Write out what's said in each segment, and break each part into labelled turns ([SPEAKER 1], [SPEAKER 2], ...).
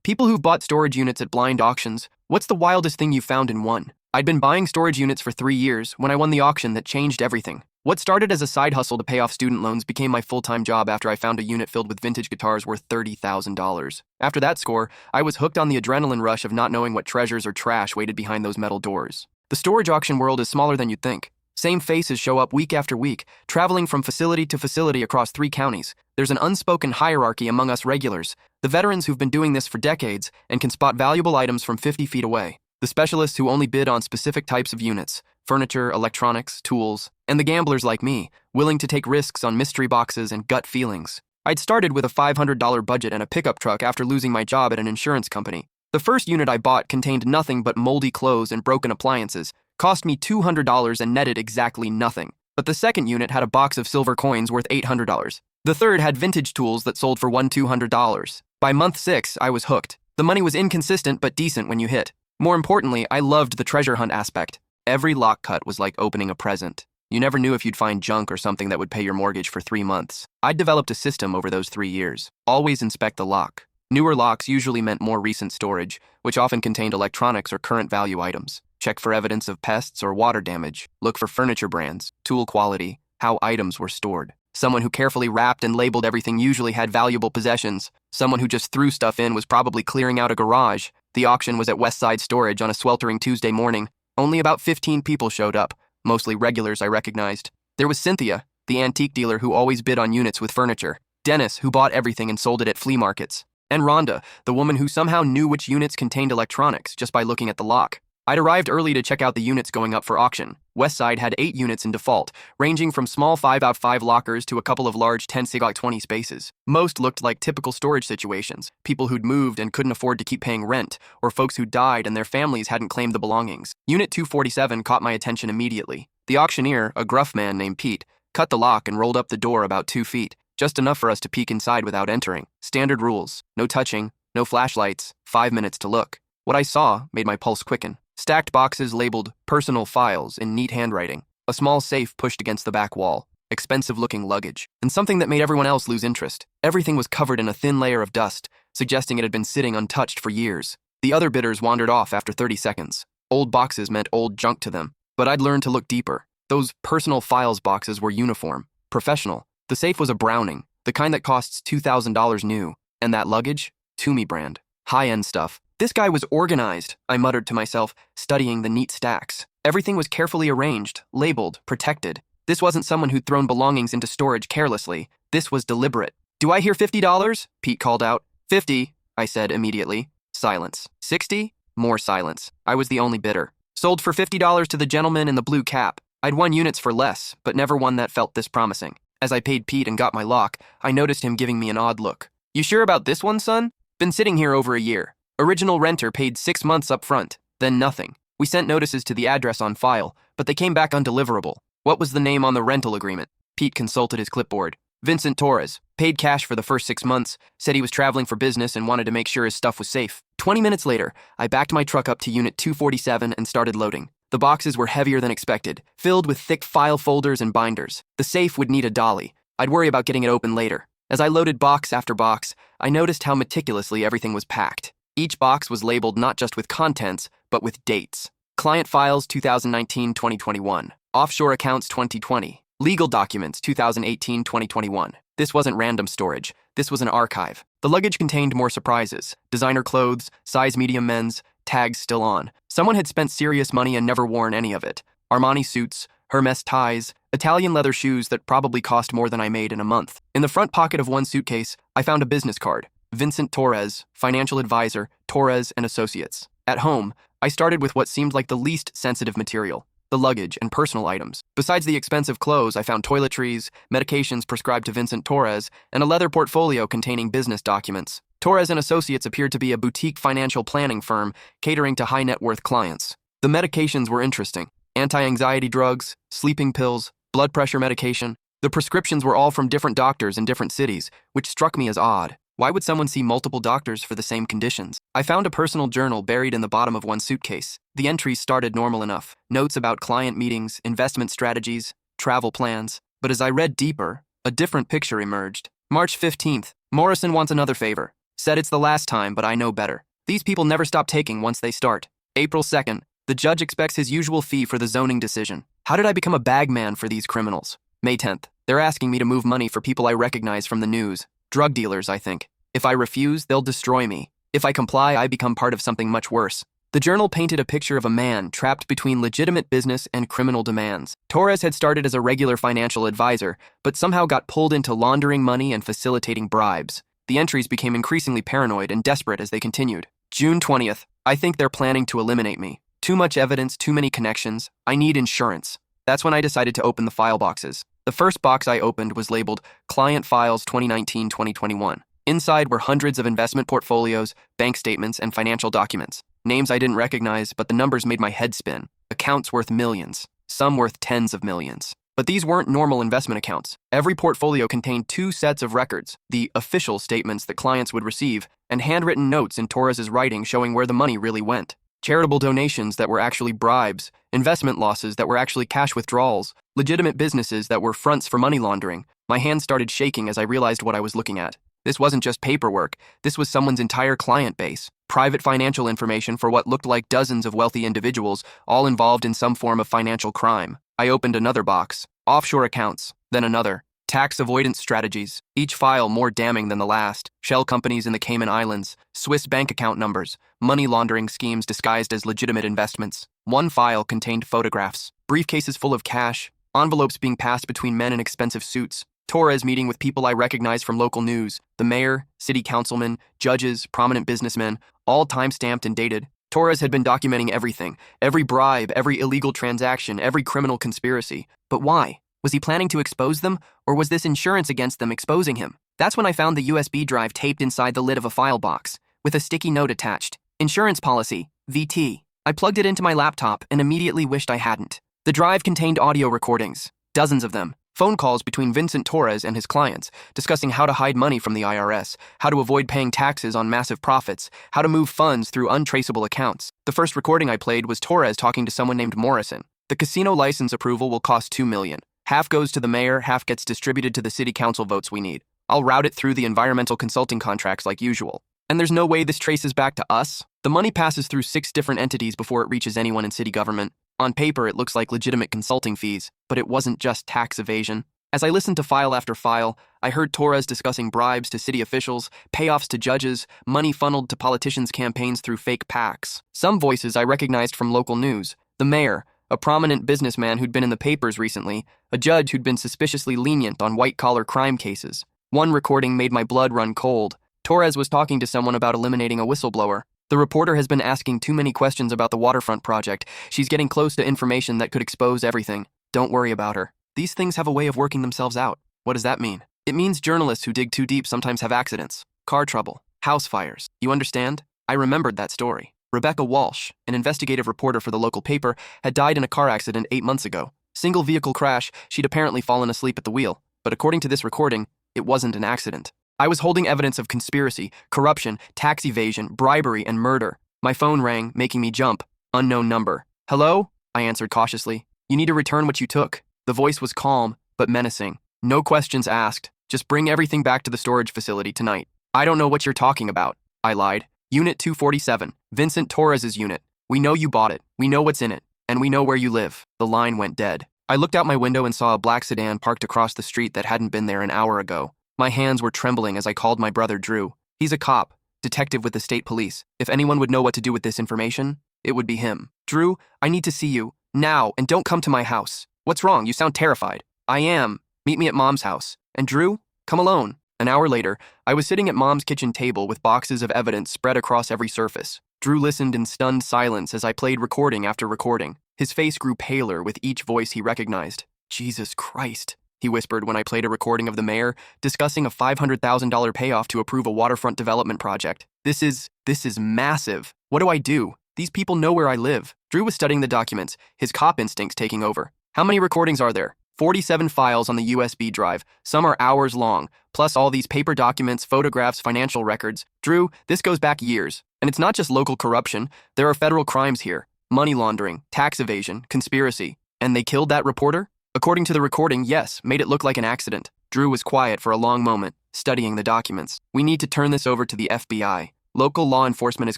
[SPEAKER 1] People who've bought storage units at blind auctions, what's the wildest thing you found in one? I'd been buying storage units for 3 years when I won the auction that changed everything. What started as a side hustle to pay off student loans became my full-time job after I found a unit filled with vintage guitars worth $30,000. After that score, I was hooked on the adrenaline rush of not knowing what treasures or trash waited behind those metal doors. The storage auction world is smaller than you'd think. Same faces show up week after week, traveling from facility to facility across 3 counties. There's an unspoken hierarchy among us regulars, the veterans who've been doing this for decades and can spot valuable items from 50 feet away, the specialists who only bid on specific types of units, furniture, electronics, tools, and the gamblers like me, willing to take risks on mystery boxes and gut feelings. I'd started with a $500 budget and a pickup truck after losing my job at an insurance company. The first unit I bought contained nothing but moldy clothes and broken appliances, cost me $200 and netted exactly nothing. But the second unit had a box of silver coins worth $800. The third had vintage tools that sold for $200. By month 6, I was hooked. The money was inconsistent but decent when you hit. More importantly, I loved the treasure hunt aspect. Every lock cut was like opening a present. You never knew if you'd find junk or something that would pay your mortgage for 3 months. I'd developed a system over those 3 years. Always inspect the lock. Newer locks usually meant more recent storage, which often contained electronics or current value items. Check for evidence of pests or water damage. Look for furniture brands, tool quality, how items were stored. Someone who carefully wrapped and labeled everything usually had valuable possessions. Someone who just threw stuff in was probably clearing out a garage. The auction was at Westside Storage on a sweltering Tuesday morning. Only about 15 people showed up, mostly regulars I recognized. There was Cynthia, the antique dealer who always bid on units with furniture. Dennis, who bought everything and sold it at flea markets. And Rhonda, the woman who somehow knew which units contained electronics just by looking at the lock. I'd arrived early to check out the units going up for auction. Westside had 8 units in default, ranging from small 5x5 lockers to a couple of large 10x20 spaces. Most looked like typical storage situations, people who'd moved and couldn't afford to keep paying rent, or folks who'd died and their families hadn't claimed the belongings. Unit 247 caught my attention immediately. The auctioneer, a gruff man named Pete, cut the lock and rolled up the door about 2 feet, just enough for us to peek inside without entering. Standard rules: no touching, no flashlights, 5 minutes to look. What I saw made my pulse quicken. Stacked boxes labeled personal files in neat handwriting, a small safe pushed against the back wall, expensive-looking luggage, and something that made everyone else lose interest. Everything was covered in a thin layer of dust, suggesting it had been sitting untouched for years. The other bidders wandered off after 30 seconds. Old boxes meant old junk to them, but I'd learned to look deeper. Those personal files boxes were uniform, professional. The safe was a Browning, the kind that costs $2,000 new, and that luggage? Toomey brand. High-end stuff. This guy was organized, I muttered to myself, studying the neat stacks. Everything was carefully arranged, labeled, protected. This wasn't someone who'd thrown belongings into storage carelessly. This was deliberate. "Do I hear $50? Pete called out. "50, I said immediately. Silence. 60? More silence. I was the only bidder. Sold for $50 to the gentleman in the blue cap. I'd won units for less, but never one that felt this promising. As I paid Pete and got my lock, I noticed him giving me an odd look. "You sure about this one, son? Been sitting here over a year. Original renter paid 6 months up front, then nothing. We sent notices to the address on file, but they came back undeliverable. What was the name on the rental agreement?" Pete consulted his clipboard. "Vincent Torres. Paid cash for the first 6 months, said he was traveling for business and wanted to make sure his stuff was safe." 20 minutes later, I backed my truck up to Unit 247 and started loading. The boxes were heavier than expected, filled with thick file folders and binders. The safe would need a dolly. I'd worry about getting it open later. As I loaded box after box, I noticed how meticulously everything was packed. Each box was labeled not just with contents, but with dates. Client files 2019-2021. Offshore accounts 2020. Legal documents 2018-2021. This wasn't random storage. This was an archive. The luggage contained more surprises. Designer clothes, size medium men's, tags still on. Someone had spent serious money and never worn any of it. Armani suits, Hermes ties, Italian leather shoes that probably cost more than I made in a month. In the front pocket of one suitcase, I found a business card. Vincent Torres, financial advisor, Torres and Associates. At home, I started with what seemed like the least sensitive material, the luggage and personal items. Besides the expensive clothes, I found toiletries, medications prescribed to Vincent Torres, and a leather portfolio containing business documents. Torres and Associates appeared to be a boutique financial planning firm catering to high-net-worth clients. The medications were interesting. Anti-anxiety drugs, sleeping pills, blood pressure medication. The prescriptions were all from different doctors in different cities, which struck me as odd. Why would someone see multiple doctors for the same conditions? I found a personal journal buried in the bottom of one suitcase. The entries started normal enough. Notes about client meetings, investment strategies, travel plans. But as I read deeper, a different picture emerged. March 15th. Morrison wants another favor. Said it's the last time, but I know better. These people never stop taking once they start. April 2nd. The judge expects his usual fee for the zoning decision. How did I become a bag man for these criminals? May 10th. They're asking me to move money for people I recognize from the news. Drug dealers, I think. If I refuse, they'll destroy me. If I comply, I become part of something much worse. The journal painted a picture of a man trapped between legitimate business and criminal demands. Torres had started as a regular financial advisor, but somehow got pulled into laundering money and facilitating bribes. The entries became increasingly paranoid and desperate as they continued. June 20th. I think they're planning to eliminate me. Too much evidence, too many connections. I need insurance. That's when I decided to open the file boxes. The first box I opened was labeled Client Files 2019-2021. Inside were hundreds of investment portfolios, bank statements, and financial documents. Names I didn't recognize, but the numbers made my head spin. Accounts worth millions, some worth tens of millions. But these weren't normal investment accounts. Every portfolio contained two sets of records, the official statements that clients would receive, and handwritten notes in Torres's writing showing where the money really went. Charitable donations that were actually bribes, investment losses that were actually cash withdrawals, legitimate businesses that were fronts for money laundering. My hands started shaking as I realized what I was looking at. This wasn't just paperwork. This was someone's entire client base. Private financial information for what looked like dozens of wealthy individuals, all involved in some form of financial crime. I opened another box. Offshore accounts. Then another. Tax avoidance strategies, each file more damning than the last. Shell companies in the Cayman Islands, Swiss bank account numbers, money laundering schemes disguised as legitimate investments. One file contained photographs, briefcases full of cash, envelopes being passed between men in expensive suits, Torres meeting with people I recognize from local news, the mayor, city councilmen, judges, prominent businessmen, all time-stamped and dated. Torres had been documenting everything, every bribe, every illegal transaction, every criminal conspiracy. But why? Was he planning to expose them, or was this insurance against them exposing him? That's when I found the USB drive taped inside the lid of a file box, with a sticky note attached. Insurance policy, VT. I plugged it into my laptop and immediately wished I hadn't. The drive contained audio recordings, dozens of them. Phone calls between Vincent Torres and his clients, discussing how to hide money from the IRS, how to avoid paying taxes on massive profits, how to move funds through untraceable accounts. The first recording I played was Torres talking to someone named Morrison. The casino license approval will cost $2 million. Half goes to the mayor, half gets distributed to the city council votes we need. I'll route it through the environmental consulting contracts like usual. And there's no way this traces back to us. The money passes through 6 different entities before it reaches anyone in city government. On paper, it looks like legitimate consulting fees, but it wasn't just tax evasion. As I listened to file after file, I heard Torres discussing bribes to city officials, payoffs to judges, money funneled to politicians' campaigns through fake PACs. Some voices I recognized from local news. The mayor, a prominent businessman who'd been in the papers recently, a judge who'd been suspiciously lenient on white-collar crime cases. One recording made my blood run cold. Torres was talking to someone about eliminating a whistleblower. The reporter has been asking too many questions about the waterfront project. She's getting close to information that could expose everything. Don't worry about her. These things have a way of working themselves out. What does that mean? It means journalists who dig too deep sometimes have accidents, car trouble, house fires. You understand? I remembered that story. Rebecca Walsh, an investigative reporter for the local paper, had died in a car accident 8 months ago. Single vehicle crash, she'd apparently fallen asleep at the wheel. But according to this recording, it wasn't an accident. I was holding evidence of conspiracy, corruption, tax evasion, bribery, and murder. My phone rang, making me jump. Unknown number. Hello? I answered cautiously. You need to return what you took. The voice was calm, but menacing. No questions asked. Just bring everything back to the storage facility tonight. I don't know what you're talking about. I lied. Unit 247, Vincent Torres's unit. We know you bought it. We know what's in it. And we know where you live. The line went dead. I looked out my window and saw a black sedan parked across the street that hadn't been there an hour ago. My hands were trembling as I called my brother Drew. He's a cop, detective with the state police. If anyone would know what to do with this information, it would be him. Drew, I need to see you. Now, and don't come to my house. What's wrong? You sound terrified. I am. Meet me at Mom's house. And Drew, come alone. An hour later, I was sitting at Mom's kitchen table with boxes of evidence spread across every surface. Drew listened in stunned silence as I played recording after recording. His face grew paler with each voice he recognized. Jesus Christ, he whispered when I played a recording of the mayor discussing a $500,000 payoff to approve a waterfront development project. This is massive. What do I do? These people know where I live. Drew was studying the documents, his cop instincts taking over. How many recordings are there? 47 files on the USB drive. Some are hours long, plus all these paper documents, photographs, financial records. Drew, this goes back years. And it's not just local corruption. There are federal crimes here. Money laundering, tax evasion, conspiracy. And they killed that reporter? According to the recording, yes, made it look like an accident. Drew was quiet for a long moment. studying the documents. "We need to turn this over to the FBI. Local law enforcement is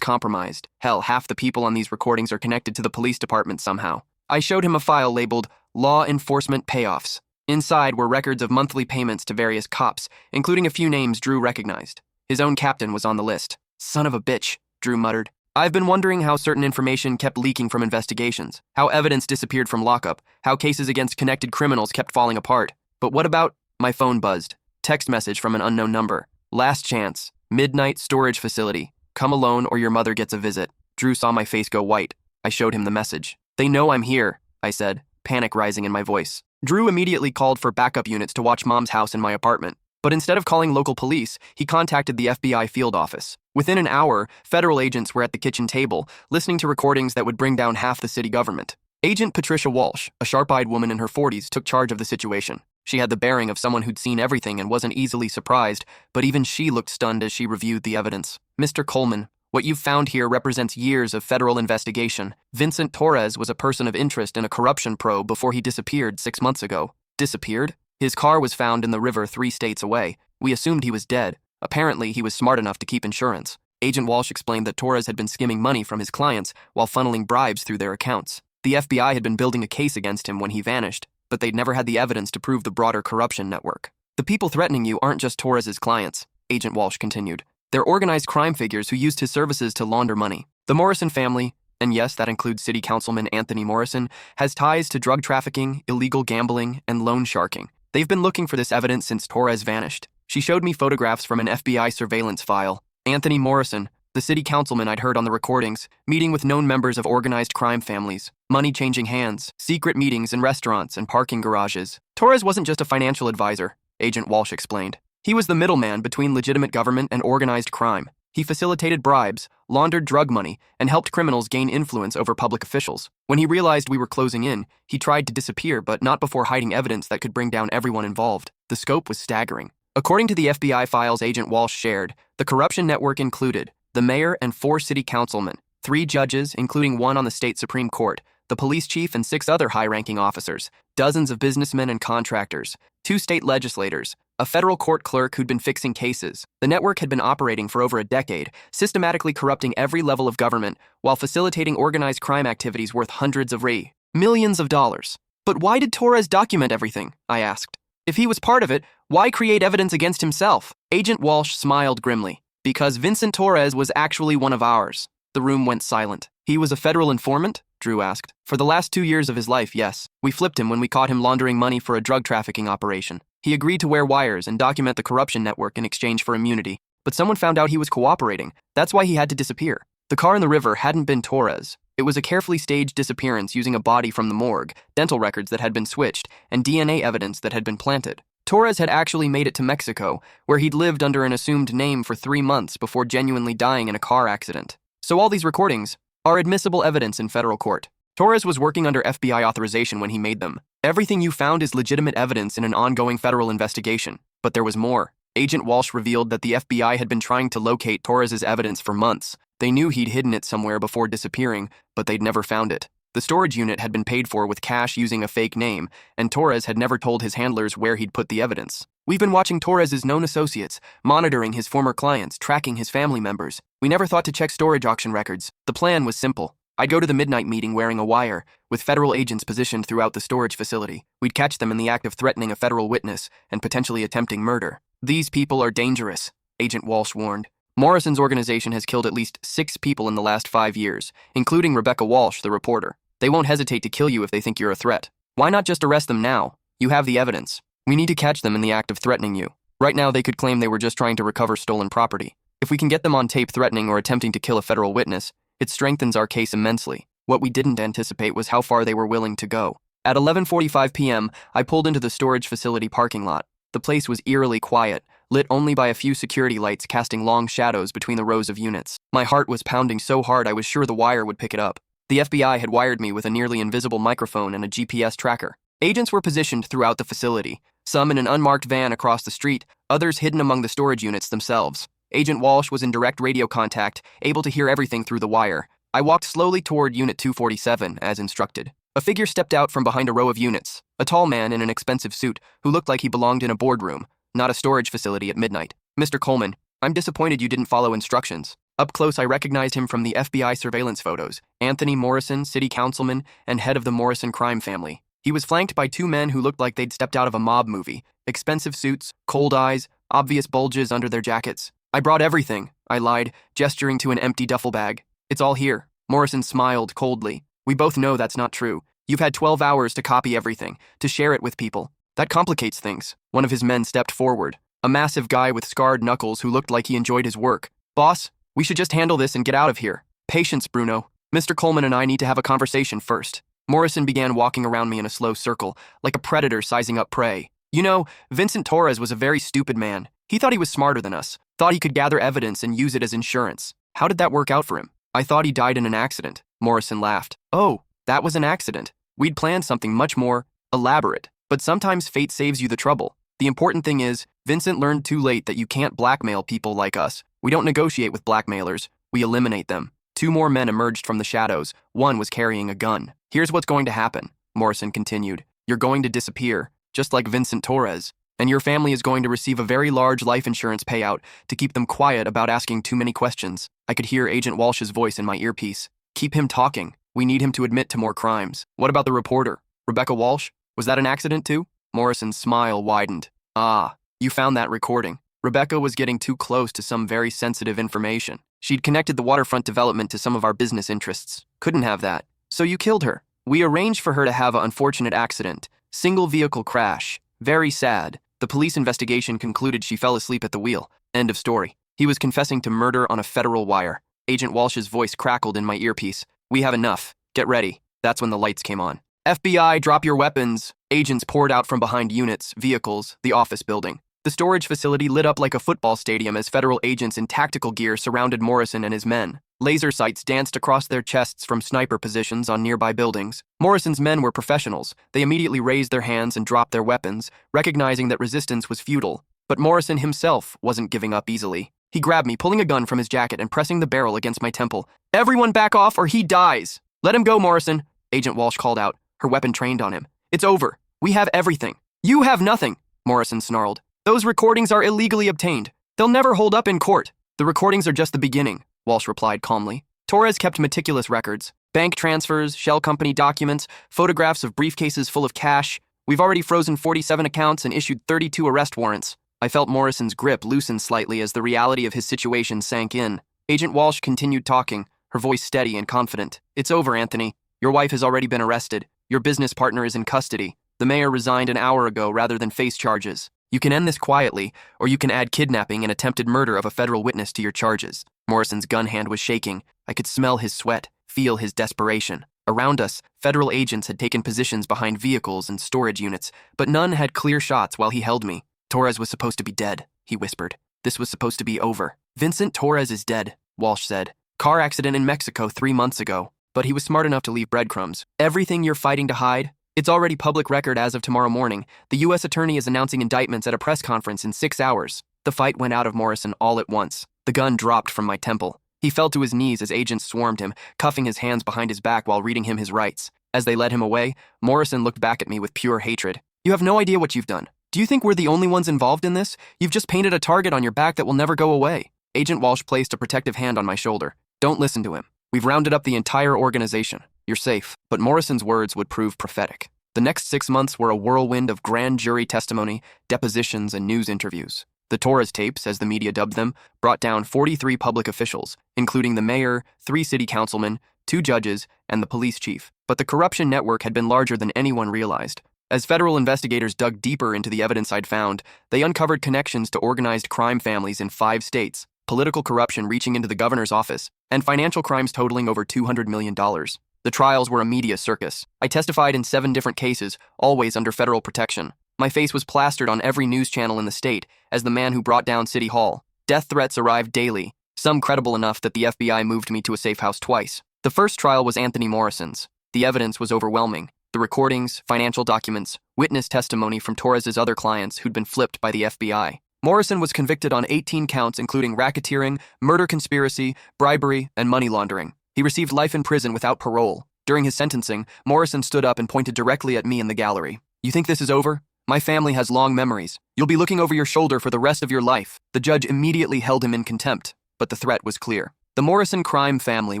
[SPEAKER 1] compromised. Hell, half the people on these recordings are connected to the police department somehow." I showed him a file labeled Law Enforcement Payoffs. Inside were records of monthly payments to various cops, including a few names Drew recognized. His own captain was on the list. "Son of a bitch," Drew muttered. "I've been wondering how certain information kept leaking from investigations, how evidence disappeared from lockup, how cases against connected criminals kept falling apart. But what about—" My phone buzzed. Text message from an unknown number. "Last chance. Midnight storage facility. Come alone or your mother gets a visit." Drew saw my face go white. I showed him the message. "They know I'm here," I said, panic rising in my voice. Drew immediately called for backup units to watch Mom's house and my apartment. But instead of calling local police, he contacted the FBI field office. Within an hour, federal agents were at the kitchen table, listening to recordings that would bring down half the city government. Agent Patricia Walsh, a sharp-eyed woman in her 40s, took charge of the situation. She had the bearing of someone who'd seen everything and wasn't easily surprised, but even she looked stunned as she reviewed the evidence. "Mr. Coleman, what you've found here represents years of federal investigation. Vincent Torres was a person of interest in a corruption probe before he disappeared 6 months ago." Disappeared? His car was found in the river 3 states away. We assumed he was dead. Apparently, he was smart enough to keep insurance. Agent Walsh explained that Torres had been skimming money from his clients while funneling bribes through their accounts. The FBI had been building a case against him when he vanished, but they'd never had the evidence to prove the broader corruption network. "The people threatening you aren't just Torres's clients," Agent Walsh continued. "They're organized crime figures who used his services to launder money. The Morrison family, and yes, that includes City Councilman Anthony Morrison, has ties to drug trafficking, illegal gambling, and loan sharking. They've been looking for this evidence since Torres vanished." She showed me photographs from an FBI surveillance file. Anthony Morrison, the city councilman I'd heard on the recordings, meeting with known members of organized crime families, money changing hands, secret meetings in restaurants and parking garages. Torres wasn't just a financial advisor, Agent Walsh explained. He was the middleman between legitimate government and organized crime. He facilitated bribes, laundered drug money, and helped criminals gain influence over public officials. When he realized we were closing in, he tried to disappear, but not before hiding evidence that could bring down everyone involved. The scope was staggering. According to the FBI files Agent Walsh shared, the corruption network included the mayor and 4 city councilmen, 3 judges, including one on the state Supreme Court, the police chief and 6 other high-ranking officers, dozens of businessmen and contractors, 2 state legislators, a federal court clerk who'd been fixing cases. The network had been operating for over a decade, systematically corrupting every level of government while facilitating organized crime activities worth hundreds of millions of dollars. "But why did Torres document everything?" I asked. "If he was part of it, why create evidence against himself?" Agent Walsh smiled grimly. "Because Vincent Torres was actually one of ours." The room went silent. "He was a federal informant?" Drew asked. "For the last 2 years of his life, yes. We flipped him when we caught him laundering money for a drug trafficking operation. He agreed to wear wires and document the corruption network in exchange for immunity. But someone found out he was cooperating. That's why he had to disappear. The car in the river hadn't been Torres. It was a carefully staged disappearance using a body from the morgue, dental records that had been switched, and DNA evidence that had been planted. Torres had actually made it to Mexico, where he'd lived under an assumed name for 3 months before genuinely dying in a car accident. So all these recordings are admissible evidence in federal court. Torres was working under FBI authorization when he made them. Everything you found is legitimate evidence in an ongoing federal investigation. But there was more. Agent Walsh revealed that the FBI had been trying to locate Torres's evidence for months. They knew he'd hidden it somewhere before disappearing, but they'd never found it. The storage unit had been paid for with cash using a fake name, and Torres had never told his handlers where he'd put the evidence. We've been watching Torres's known associates, monitoring his former clients, tracking his family members. We never thought to check storage auction records. The plan was simple. I'd go to the midnight meeting wearing a wire, with federal agents positioned throughout the storage facility. We'd catch them in the act of threatening a federal witness and potentially attempting murder. "These people are dangerous," Agent Walsh warned. "Morrison's organization has killed at least 6 people in the last 5 years, including Rebecca Walsh, the reporter. They won't hesitate to kill you if they think you're a threat. Why not just arrest them now? You have the evidence. We need to catch them in the act of threatening you. Right now, they could claim they were just trying to recover stolen property. If we can get them on tape threatening or attempting to kill a federal witness, it strengthens our case immensely." What we didn't anticipate was how far they were willing to go. At 11:45 p.m., I pulled into the storage facility parking lot. The place was eerily quiet, lit only by a few security lights casting long shadows between the rows of units. My heart was pounding so hard I was sure the wire would pick it up. The FBI had wired me with a nearly invisible microphone and a GPS tracker. Agents were positioned throughout the facility, some in an unmarked van across the street, others hidden among the storage units themselves. Agent Walsh was in direct radio contact, able to hear everything through the wire. I walked slowly toward Unit 247, as instructed. A figure stepped out from behind a row of units, a tall man in an expensive suit who looked like he belonged in a boardroom. not a storage facility at midnight. Mr. Coleman, I'm disappointed you didn't follow instructions. Up close, I recognized him from the FBI surveillance photos. Anthony Morrison, city councilman, and head of the Morrison crime family. He was flanked by two men who looked like they'd stepped out of a mob movie. Expensive suits, cold eyes, obvious bulges under their jackets. I brought everything, I lied, gesturing to an empty duffel bag. It's all here. Morrison smiled coldly. We both know that's not true. You've had 12 hours to copy everything, to share it with people. That complicates things. One of his men stepped forward. A massive guy with scarred knuckles who looked like he enjoyed his work. Boss, we should just handle this and get out of here. Patience, Bruno. Mr. Coleman and I need to have a conversation first. Morrison began walking around me in a slow circle, like a predator sizing up prey. You know, Vincent Torres was a very stupid man. He thought he was smarter than us, thought he could gather evidence and use it as insurance. How did that work out for him? I thought he died in an accident. Morrison laughed. Oh, that was an accident. We'd planned something much more elaborate. But sometimes fate saves you the trouble. The important thing is, Vincent learned too late that you can't blackmail people like us. We don't negotiate with blackmailers. We eliminate them. Two more men emerged from the shadows. One was carrying a gun. Here's what's going to happen, Morrison continued. You're going to disappear, just like Vincent Torres, and your family is going to receive a very large life insurance payout to keep them quiet about asking too many questions. I could hear Agent Walsh's voice in my earpiece. Keep him talking. We need him to admit to more crimes. What about the reporter? Rebecca Walsh? Was that an accident too? Morrison's smile widened. Ah, you found that recording. Rebecca was getting too close to some very sensitive information. She'd connected the waterfront development to some of our business interests. Couldn't have that. So you killed her. We arranged for her to have an unfortunate accident. Single vehicle crash. Very sad. The police investigation concluded she fell asleep at the wheel. End of story. He was confessing to murder on a federal wire. Agent Walsh's voice crackled in my earpiece. We have enough. Get ready. That's when the lights came on. FBI, drop your weapons. Agents poured out from behind units, vehicles, the office building. The storage facility lit up like a football stadium as federal agents in tactical gear surrounded Morrison and his men. Laser sights danced across their chests from sniper positions on nearby buildings. Morrison's men were professionals. They immediately raised their hands and dropped their weapons, recognizing that resistance was futile. But Morrison himself wasn't giving up easily. He grabbed me, pulling a gun from his jacket and pressing the barrel against my temple. Everyone back off or he dies! Let him go, Morrison, Agent Walsh called out, her weapon trained on him. It's over. We have everything. You have nothing, Morrison snarled. Those recordings are illegally obtained. They'll never hold up in court. The recordings are just the beginning, Walsh replied calmly. Torres kept meticulous records. Bank transfers, shell company documents, photographs of briefcases full of cash. We've already frozen 47 accounts and issued 32 arrest warrants. I felt Morrison's grip loosen slightly as the reality of his situation sank in. Agent Walsh continued talking, her voice steady and confident. It's over, Anthony. Your wife has already been arrested. Your business partner is in custody. The mayor resigned an hour ago rather than face charges. You can end this quietly, or you can add kidnapping and attempted murder of a federal witness to your charges. Morrison's gun hand was shaking. I could smell his sweat, feel his desperation. Around us, federal agents had taken positions behind vehicles and storage units, but none had clear shots while he held me. Torres was supposed to be dead, he whispered. This was supposed to be over. Vincent Torres is dead, Walsh said. Car accident in Mexico 3 months ago. But he was smart enough to leave breadcrumbs. Everything you're fighting to hide? It's already public record as of tomorrow morning. The U.S. attorney is announcing indictments at a press conference in 6 hours. The fight went out of Morrison all at once. The gun dropped from my temple. He fell to his knees as agents swarmed him, cuffing his hands behind his back while reading him his rights. As they led him away, Morrison looked back at me with pure hatred. You have no idea what you've done. Do you think we're the only ones involved in this? You've just painted a target on your back that will never go away. Agent Walsh placed a protective hand on my shoulder. Don't listen to him. We've rounded up the entire organization. You're safe. But Morrison's words would prove prophetic. The next 6 months were a whirlwind of grand jury testimony, depositions, and news interviews. The Torres tapes, as the media dubbed them, brought down 43 public officials, including the mayor, 3 city councilmen, 2 judges, and the police chief. But the corruption network had been larger than anyone realized. As federal investigators dug deeper into the evidence I'd found, they uncovered connections to organized crime families in 5 states, political corruption reaching into the governor's office, and financial crimes totaling over $200 million. The trials were a media circus. I testified in 7 different cases, always under federal protection. My face was plastered on every news channel in the state as the man who brought down City Hall. Death threats arrived daily, some credible enough that the FBI moved me to a safe house twice. The first trial was Anthony Morrison's. The evidence was overwhelming. The recordings, financial documents, witness testimony from Torres's other clients who'd been flipped by the FBI. Morrison was convicted on 18 counts including racketeering, murder conspiracy, bribery, and money laundering. He received life in prison without parole. During his sentencing, Morrison stood up and pointed directly at me in the gallery. You think this is over? My family has long memories. You'll be looking over your shoulder for the rest of your life. The judge immediately held him in contempt, but the threat was clear. The Morrison crime family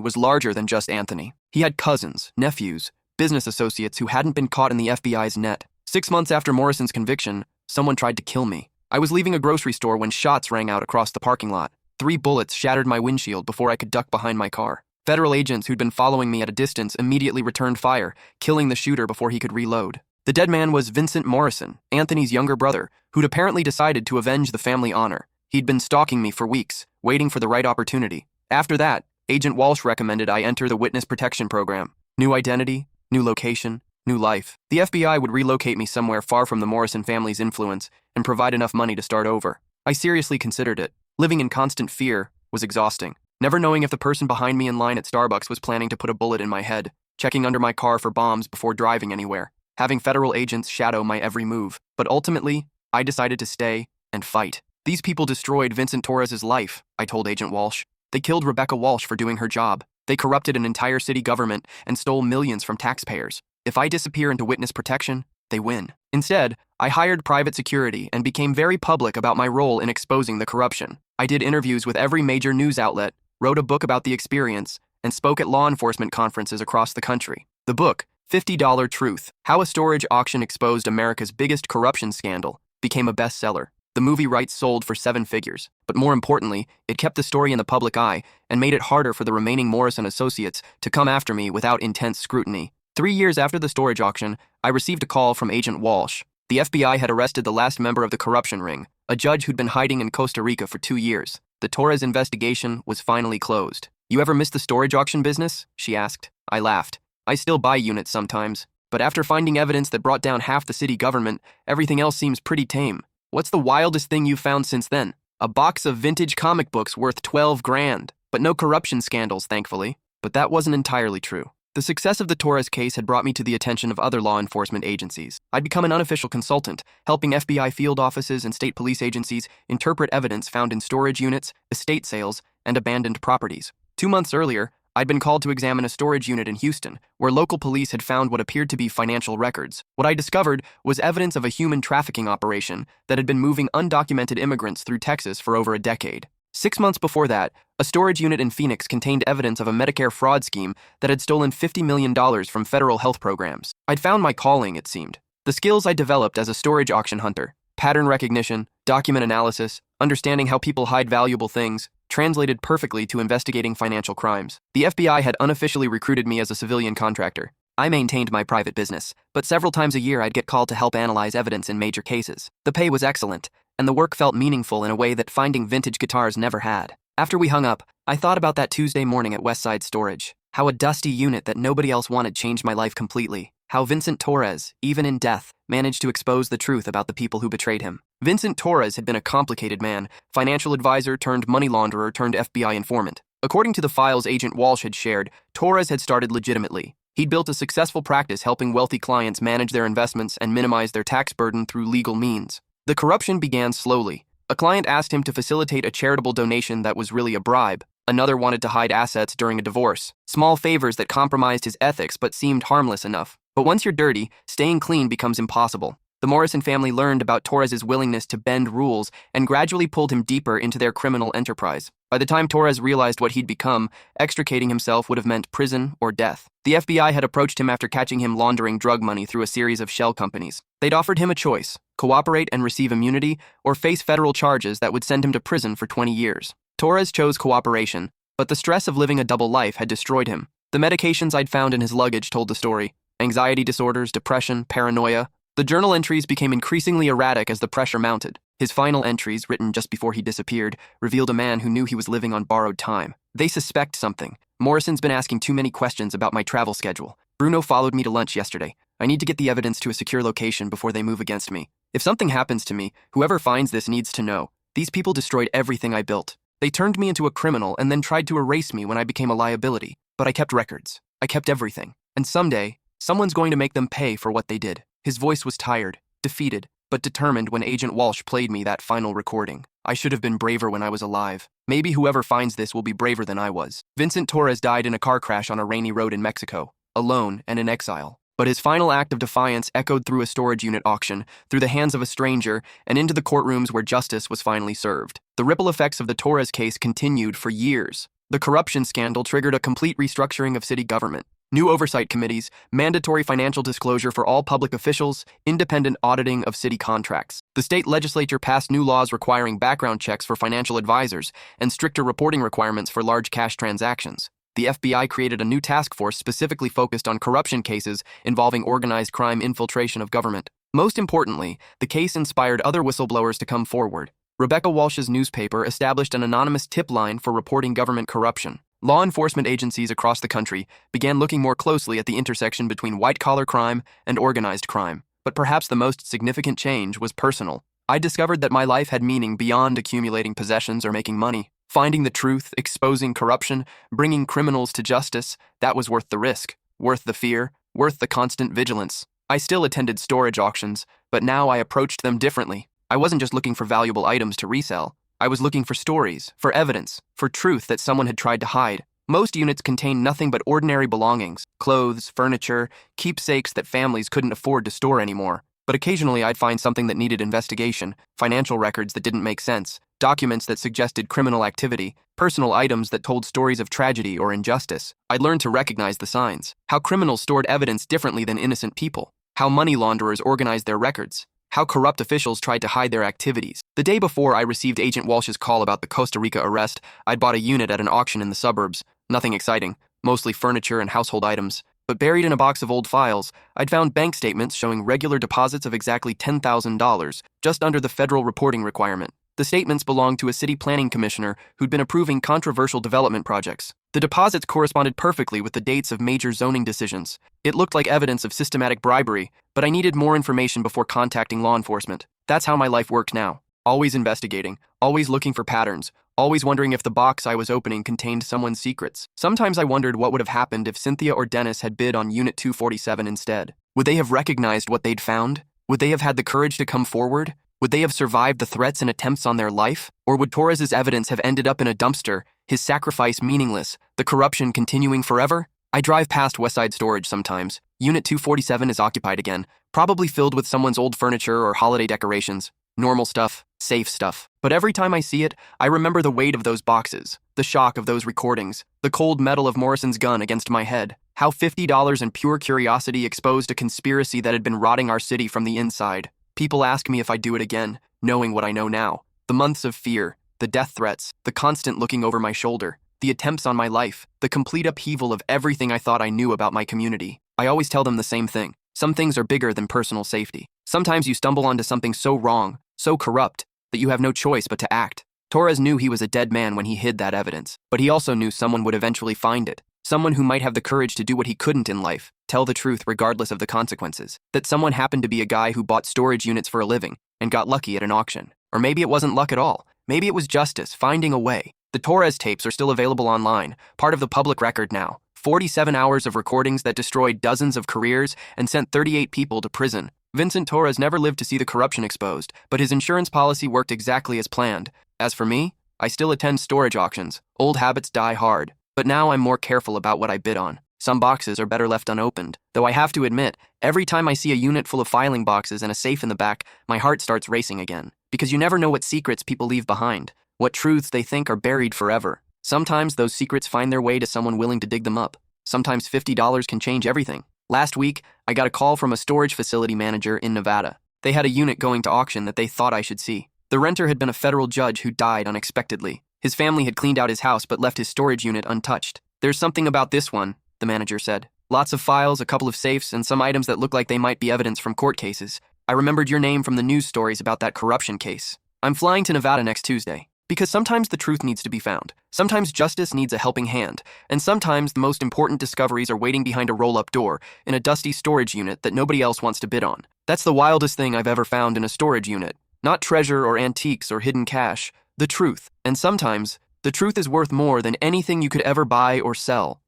[SPEAKER 1] was larger than just Anthony. He had cousins, nephews, business associates who hadn't been caught in the FBI's net. 6 months after Morrison's conviction, someone tried to kill me. I was leaving a grocery store when shots rang out across the parking lot. 3 bullets shattered my windshield before I could duck behind my car. Federal agents who'd been following me at a distance immediately returned fire, killing the shooter before he could reload. The dead man was Vincent Morrison, Anthony's younger brother, who'd apparently decided to avenge the family honor. He'd been stalking me for weeks, waiting for the right opportunity. After that, Agent Walsh recommended I enter the Witness Protection Program. New identity, new location, new life. The FBI would relocate me somewhere far from the Morrison family's influence and provide enough money to start over. I seriously considered it. Living in constant fear was exhausting. Never knowing if the person behind me in line at Starbucks was planning to put a bullet in my head, checking under my car for bombs before driving anywhere, having federal agents shadow my every move. But ultimately, I decided to stay and fight. These people destroyed Vincent Torres's life, I told Agent Walsh. They killed Rebecca Walsh for doing her job. They corrupted an entire city government and stole millions from taxpayers. If I disappear into witness protection, they win. Instead, I hired private security and became very public about my role in exposing the corruption. I did interviews with every major news outlet, wrote a book about the experience, and spoke at law enforcement conferences across the country. The book, $50 Truth: How a Storage Auction Exposed America's Biggest Corruption Scandal, became a bestseller. The movie rights sold for 7 figures, but more importantly, it kept the story in the public eye and made it harder for the remaining Morrison associates to come after me without intense scrutiny. 3 years after the storage auction, I received a call from Agent Walsh. The FBI had arrested the last member of the corruption ring, a judge who'd been hiding in Costa Rica for 2 years. The Torres investigation was finally closed. "You ever miss the storage auction business?" she asked. I laughed. I still buy units sometimes, but after finding evidence that brought down half the city government, everything else seems pretty tame. "What's the wildest thing you've found since then?" "A box of vintage comic books worth 12 grand, but no corruption scandals, thankfully." But that wasn't entirely true. The success of the Torres case had brought me to the attention of other law enforcement agencies. I'd become an unofficial consultant, helping FBI field offices and state police agencies interpret evidence found in storage units, estate sales, and abandoned properties. 2 months earlier, I'd been called to examine a storage unit in Houston, where local police had found what appeared to be financial records. What I discovered was evidence of a human trafficking operation that had been moving undocumented immigrants through Texas for over a decade. 6 months before that, a storage unit in Phoenix contained evidence of a Medicare fraud scheme that had stolen $50 million from federal health programs. I'd found my calling, it seemed. The skills I developed as a storage auction hunter, pattern recognition, document analysis, understanding how people hide valuable things, translated perfectly to investigating financial crimes. The FBI had unofficially recruited me as a civilian contractor. I maintained my private business, but several times a year I'd get called to help analyze evidence in major cases. The pay was excellent, and the work felt meaningful in a way that finding vintage guitars never had. After we hung up, I thought about that Tuesday morning at Westside Storage. How a dusty unit that nobody else wanted changed my life completely. How Vincent Torres, even in death, managed to expose the truth about the people who betrayed him. Vincent Torres had been a complicated man, financial advisor turned money launderer turned FBI informant. According to the files Agent Walsh had shared, Torres had started legitimately. He'd built a successful practice helping wealthy clients manage their investments and minimize their tax burden through legal means. The corruption began slowly. A client asked him to facilitate a charitable donation that was really a bribe. Another wanted to hide assets during a divorce. Small favors that compromised his ethics but seemed harmless enough. But once you're dirty, staying clean becomes impossible. The Morrison family learned about Torres's willingness to bend rules and gradually pulled him deeper into their criminal enterprise. By the time Torres realized what he'd become, extricating himself would have meant prison or death. The FBI had approached him after catching him laundering drug money through a series of shell companies. They'd offered him a choice: cooperate and receive immunity, or face federal charges that would send him to prison for 20 years. Torres chose cooperation, but the stress of living a double life had destroyed him. The medications I'd found in his luggage told the story. Anxiety disorders, depression, paranoia. The journal entries became increasingly erratic as the pressure mounted. His final entries, written just before he disappeared, revealed a man who knew he was living on borrowed time. "They suspect something. Morrison's been asking too many questions about my travel schedule. Bruno followed me to lunch yesterday. I need to get the evidence to a secure location before they move against me. If something happens to me, whoever finds this needs to know. These people destroyed everything I built. They turned me into a criminal and then tried to erase me when I became a liability. But I kept records. I kept everything. And someday, someone's going to make them pay for what they did." His voice was tired, defeated, but determined when Agent Walsh played me that final recording. "I should have been braver when I was alive. Maybe whoever finds this will be braver than I was." Vincent Torres died in a car crash on a rainy road in Mexico, alone and in exile. But his final act of defiance echoed through a storage unit auction, through the hands of a stranger, and into the courtrooms where justice was finally served. The ripple effects of the Torres case continued for years. The corruption scandal triggered a complete restructuring of city government. New oversight committees, mandatory financial disclosure for all public officials, independent auditing of city contracts. The state legislature passed new laws requiring background checks for financial advisors and stricter reporting requirements for large cash transactions. The FBI created a new task force specifically focused on corruption cases involving organized crime infiltration of government. Most importantly, the case inspired other whistleblowers to come forward. Rebecca Walsh's newspaper established an anonymous tip line for reporting government corruption. Law enforcement agencies across the country began looking more closely at the intersection between white-collar crime and organized crime. But perhaps the most significant change was personal. I discovered that my life had meaning beyond accumulating possessions or making money. Finding the truth, exposing corruption, bringing criminals to justice, that was worth the risk, worth the fear, worth the constant vigilance. I still attended storage auctions, but now I approached them differently. I wasn't just looking for valuable items to resell. I was looking for stories, for evidence, for truth that someone had tried to hide. Most units contained nothing but ordinary belongings, clothes, furniture, keepsakes that families couldn't afford to store anymore. But occasionally I'd find something that needed investigation, financial records that didn't make sense, documents that suggested criminal activity, personal items that told stories of tragedy or injustice. I'd learned to recognize the signs, how criminals stored evidence differently than innocent people, how money launderers organized their records, how corrupt officials tried to hide their activities. The day before I received Agent Walsh's call about the Costa Rica arrest, I'd bought a unit at an auction in the suburbs. Nothing exciting, mostly furniture and household items. But buried in a box of old files, I'd found bank statements showing regular deposits of exactly $10,000, just under the federal reporting requirement. The statements belonged to a city planning commissioner who'd been approving controversial development projects. The deposits corresponded perfectly with the dates of major zoning decisions. It looked like evidence of systematic bribery, but I needed more information before contacting law enforcement. That's how my life worked now. Always investigating, always looking for patterns, always wondering if the box I was opening contained someone's secrets. Sometimes I wondered what would have happened if Cynthia or Dennis had bid on Unit 247 instead. Would they have recognized what they'd found? Would they have had the courage to come forward? Would they have survived the threats and attempts on their life? Or would Torres's evidence have ended up in a dumpster, his sacrifice meaningless, the corruption continuing forever? I drive past Westside Storage sometimes. Unit 247 is occupied again, probably filled with someone's old furniture or holiday decorations. Normal stuff, safe stuff. But every time I see it, I remember the weight of those boxes, the shock of those recordings, the cold metal of Morrison's gun against my head. How $50 in pure curiosity exposed a conspiracy that had been rotting our city from the inside. People ask me if I'd do it again, knowing what I know now. The months of fear, the death threats, the constant looking over my shoulder, the attempts on my life, the complete upheaval of everything I thought I knew about my community. I always tell them the same thing. Some things are bigger than personal safety. Sometimes you stumble onto something so wrong, so corrupt, that you have no choice but to act. Torres knew he was a dead man when he hid that evidence, but he also knew someone would eventually find it. Someone who might have the courage to do what he couldn't in life, tell the truth regardless of the consequences. That someone happened to be a guy who bought storage units for a living and got lucky at an auction. Or maybe it wasn't luck at all. Maybe it was justice, finding a way. The Torres tapes are still available online, part of the public record now. 47 hours of recordings that destroyed dozens of careers and sent 38 people to prison. Vincent Torres never lived to see the corruption exposed, but his insurance policy worked exactly as planned. As for me, I still attend storage auctions. Old habits die hard. But now I'm more careful about what I bid on. Some boxes are better left unopened. Though I have to admit, every time I see a unit full of filing boxes and a safe in the back, my heart starts racing again. Because you never know what secrets people leave behind, what truths they think are buried forever. Sometimes those secrets find their way to someone willing to dig them up. Sometimes $50 can change everything. Last week, I got a call from a storage facility manager in Nevada. They had a unit going to auction that they thought I should see. The renter had been a federal judge who died unexpectedly. His family had cleaned out his house but left his storage unit untouched. "There's something about this one," the manager said. "Lots of files, a couple of safes, and some items that look like they might be evidence from court cases. I remembered your name from the news stories about that corruption case. I'm flying to Nevada next Tuesday." Because sometimes the truth needs to be found. Sometimes justice needs a helping hand. And sometimes the most important discoveries are waiting behind a roll-up door in a dusty storage unit that nobody else wants to bid on. That's the wildest thing I've ever found in a storage unit. Not treasure or antiques or hidden cash. The truth. And sometimes, the truth is worth more than anything you could ever buy or sell.